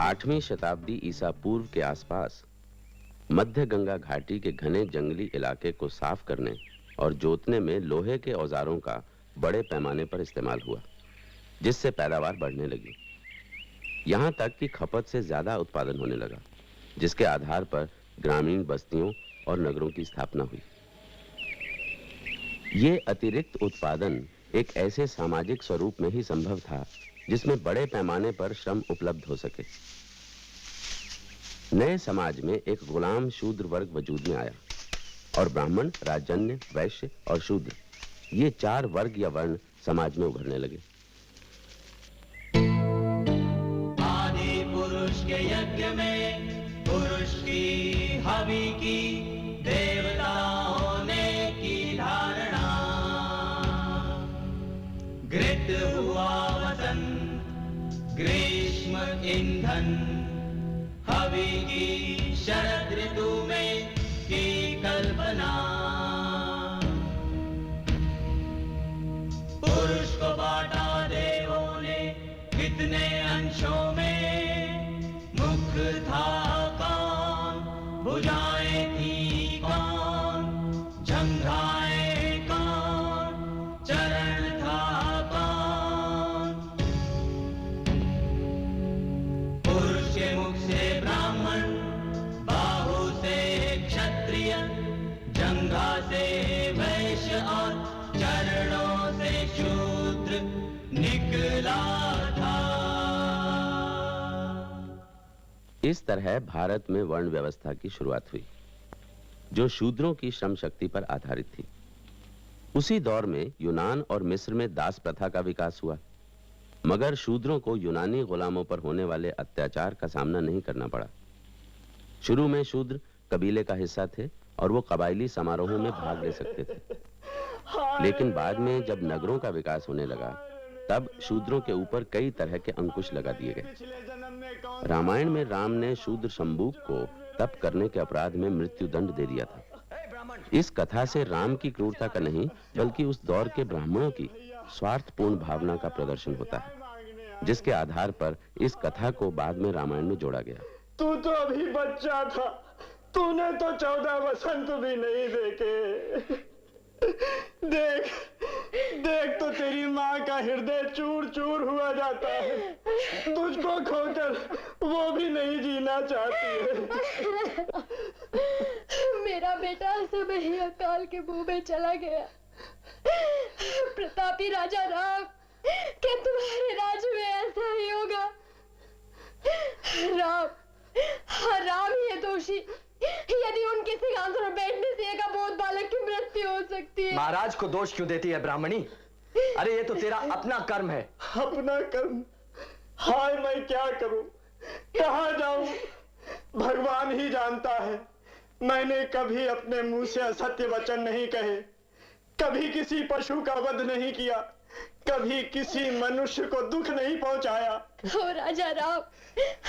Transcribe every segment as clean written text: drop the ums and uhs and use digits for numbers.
8वीं शताब्दी ईसा पूर्व के आसपास मध्य गंगा घाटी के घने जंगली इलाके को साफ करने और जोतने में लोहे के औजारों का बड़े पैमाने पर इस्तेमाल हुआ, जिससे पैदावार बढ़ने लगी। यहां तक कि खपत से ज्यादा उत्पादन होने लगा, जिसके आधार पर ग्रामीण बस्तियों और नगरों की स्थापना हुई। ये अतिरिक्त उत्पादन एक ऐसे सामाजिक स्वरूप में ही संभव था जिसमें बड़े पैमाने पर श्रम उपलब्ध हो सके। नए समाज में एक गुलाम शूद्र वर्ग वजूद में आया और ब्राह्मण, राजन्य, वैश्य और शूद्र, ये 4 वर्ग या वर्ण समाज में उभरने लगे। आदि पुरुष के यज्ञ में पुरुष की हवि की देवता होने की धारणा, घृत हुआ वसंत, ग्रीष्म ईंधन, हवि की शरद ऋतु में की कल्पना। पुरुष को बांटा देवों ने कितने अंशों में, मुख था कौन, भुजाएं थी कौन, जंघाएं कौन, चरण था कौन। पुरुष के मुख से ब्राह्मण, बाहु से क्षत्रिय, जंघा से वैश्य और चरणों से शूद्र निकला था। इस तरह भारत में वर्ण व्यवस्था की शुरुआत हुई, जो शूद्रों की श्रम शक्ति पर आधारित थी। उसी दौर में यूनान और मिस्र में दास प्रथा का विकास हुआ, मगर शूद्रों को यूनानी गुलामों पर होने वाले अत्याचार का सामना नहीं करना पड़ा। शुरू में शूद्र कबीले का हिस्सा थे और वो कबायली समारोहों में भाग ले सकते थे, लेकिन बाद में जब नगरों का विकास होने लगा, तब शूद्रों के ऊपर कई तरह के अंकुश लगा दिए गए। रामायण में राम ने शूद्र शंबूक को तप करने के अपराध में मृत्यु दंड दे दिया था। इस कथा से राम की क्रूरता का नहीं, बल्कि उस दौर के ब्राह्मणों की स्वार्थपूर्ण भावना का प्रदर्शन होता है, जिसके आधार पर इस कथा को बाद में रामायण में जोड़ा गया। तू तो अभी बच्चा था, तूने तो 14 वसंत भी नहीं देखे। देख देख तो तेरी माँ का हृदय चूर चूर हुआ जाता है, तुझको खोकर वो भी नहीं जीना चाहती है। मेरा बेटा सब ही अकाल के मुंह में चला गया। प्रतापी राजा राम, क्या तुम्हारे राज्य में ऐसा ही होगा? राम, हाँ राम ही है दोषी। यदि उनके सिंहासन पर बैठने से एक अबोध बालक की मृत्यु हो सकती है। महाराज को दोष क्यों देती है ब्राह्मणी? अरे ये तो तेरा अपना कर्म है। अपना कर्म? हाय मैं क्या करूं, कहां जाऊं? भगवान ही जानता है। मैंने कभी अपने मुंह से असत्य वचन नहीं कहे, कभी किसी पशु का वध नहीं किया, कभी किसी मनुष्य को दुख नहीं पहुंचाया। ओ राजा राम,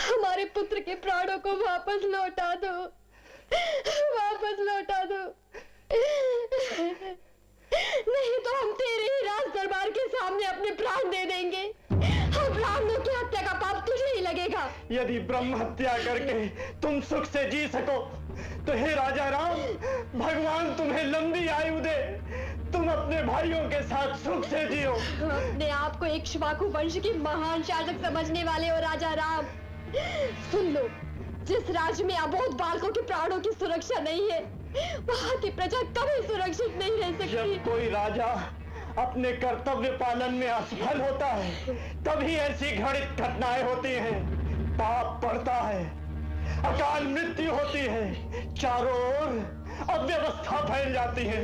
हमारे पुत्र के प्राणों को वापस लौटा दो, वापस लौटा दो। नहीं तो हम तेरे ही राज दरबार के सामने अपने प्राण दे देंगे। हम ब्राह्मणों की हत्या का पाप तुझे ही लगेगा। यदि ब्रह्म हत्या करके तुम सुख से जी सको तो हे राजा राम, भगवान तुम्हें लंबी आयु दे, तुम अपने भाइयों के साथ सुख से जियो। अपने आप को एक इक्ष्वाकु वंश की महान शासक समझने वाले हो राजा राम। सुन लो, जिस राज्य में अबोध बालकों के प्राणों की सुरक्षा नहीं है, वहाँ की प्रजा कभी सुरक्षित नहीं रह सकती। जब कोई राजा अपने कर्तव्य पालन में असफल होता है, तभी ऐसी घृणित घटनाएं होती हैं। पाप बढ़ता है, अकाल मृत्यु होती है, चारों ओर अव्यवस्था फैल जाती है।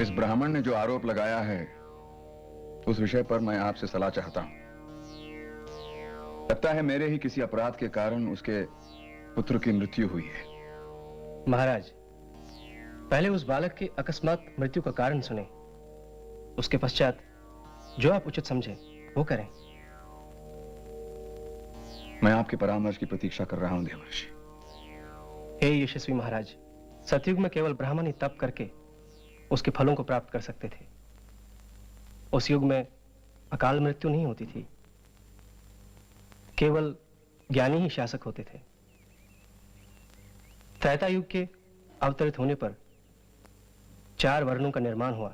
इस ब्राह्मण ने जो आरोप लगाया है, उस विषय पर मैं आपसे सलाह चाहता हूं। लगता है मेरे ही किसी अपराध के कारण उसके पुत्र की मृत्यु हुई है। महाराज, पहले उस बालक की अकस्मात मृत्यु का कारण सुने, उसके पश्चात जो आप उचित समझे वो करें। मैं आपके परामर्श की प्रतीक्षा कर रहा हूं देवर्षि। हे यशस्वी महाराज, सतयुग में केवल ब्राह्मण ही तप करके उसके फलों को प्राप्त कर सकते थे। उस युग में अकाल मृत्यु नहीं होती थी। केवल ज्ञानी ही शासक होते थे। त्रेता युग के अवतरित होने पर 4 वर्णों का निर्माण हुआ।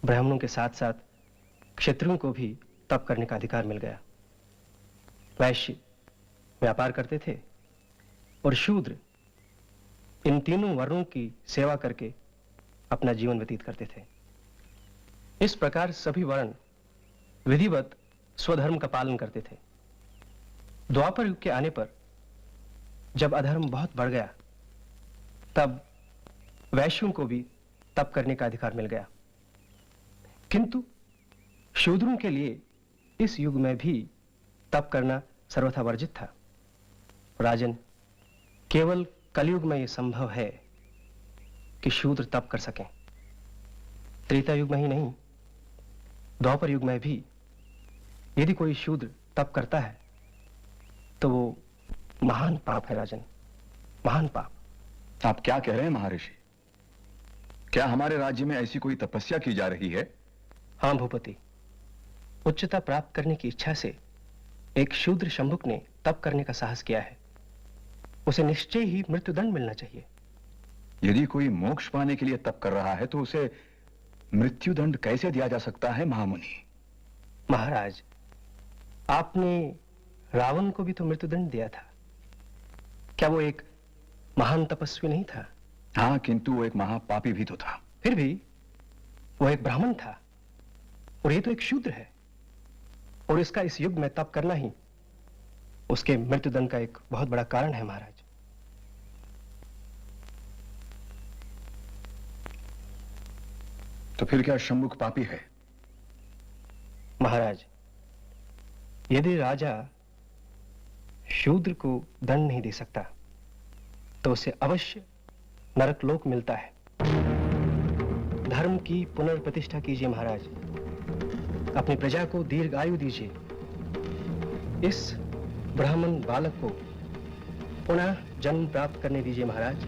ब्राह्मणों के साथ साथ क्षत्रियों को भी तप करने का अधिकार मिल गया। वैश्य व्यापार करते थे और शूद्र इन तीनों वर्णों की सेवा करके अपना जीवन व्यतीत करते थे। इस प्रकार सभी वर्ण विधिवत स्वधर्म का पालन करते थे। द्वापर युग के आने पर जब अधर्म बहुत बढ़ गया, तब वैश्यों को भी तप करने का अधिकार मिल गया। किंतु शूद्रों के लिए इस युग में भी तप करना सर्वथा वर्जित था। राजन, केवल कलयुग में यह संभव है कि शूद्र तप कर सकें। त्रेता युग में ही नहीं, द्वापर युग में भी यदि कोई शूद्र तप करता है तो वो महान पाप है राजन, महान पाप। आप क्या कह रहे हैं महर्षि? क्या हमारे राज्य में ऐसी कोई तपस्या की जा रही है? हाँ भूपति, उच्चता प्राप्त करने की इच्छा से एक शूद्र शंभुक ने तप करने का साहस किया है। उसे निश्चय ही मृत्युदंड मिलना चाहिए। यदि कोई मोक्ष पाने के लिए तप कर रहा है तो उसे मृत्युदंड कैसे दिया जा सकता है महामुनि? महाराज, आपने रावण को भी तो मृत्युदंड दिया था। क्या वो एक महान तपस्वी नहीं था? हाँ, किंतु वो एक महापापी भी तो था। फिर भी वो एक ब्राह्मण था और ये तो एक शूद्र है, और इसका इस युग में तप करना ही उसके मृत्युदंड का एक बहुत बड़ा कारण है महाराज। तो फिर क्या शंभुक पापी है? महाराज, यदि राजा शूद्र को दंड नहीं दे सकता तो उसे अवश्य नरकलोक मिलता है। धर्म की पुनर्प्रतिष्ठा कीजिए महाराज, अपनी प्रजा को दीर्घ आयु दीजिए। इस ब्राह्मण बालक को पुनः जन्म प्राप्त करने दीजिए महाराज।